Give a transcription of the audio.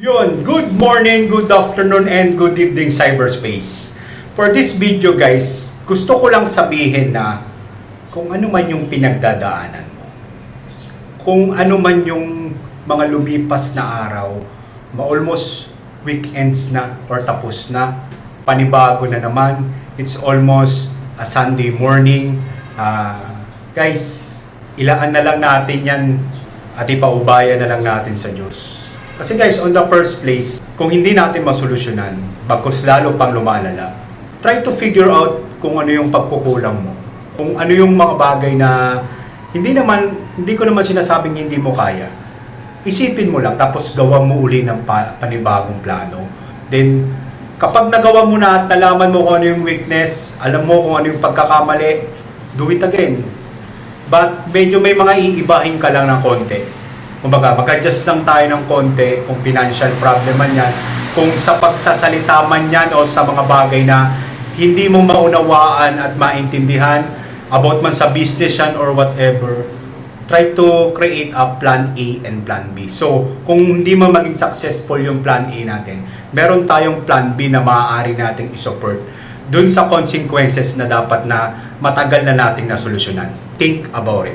Yun, good morning, good afternoon, and good evening cyberspace. For this video guys, gusto ko lang sabihin na kung ano man yung pinagdadaanan mo, kung ano man yung mga lumipas na araw, almost weekends na or tapos na, panibago na naman, it's almost a Sunday morning. Guys, ilaan na lang natin yan at ipaubayan na lang natin sa Diyos. Kasi guys, on the first place, kung hindi natin masolusyonan, bagkus lalo pang lumalala, try to figure out kung ano yung pagkukulang mo. Kung ano yung mga bagay na hindi ko naman sinasabing hindi mo kaya. Isipin mo lang, tapos gawa mo uli ng panibagong plano. Then, kapag nagawa mo na at nalaman mo kung ano yung weakness, alam mo kung ano yung pagkakamali, do it again. But medyo may mga iibahin ka lang ng konti. Kumbaga, mag-adjust lang tayo ng konti kung financial problem man yan, kung sa pagsasalita man yan o sa mga bagay na hindi mo maunawaan at maintindihan about man sa business yan or whatever, try to create a plan A and plan B. So, kung hindi man maging successful yung plan A natin, meron tayong plan B na maaari nating isupport dun sa consequences na dapat na matagal na nating nasolusyonan. Think about it.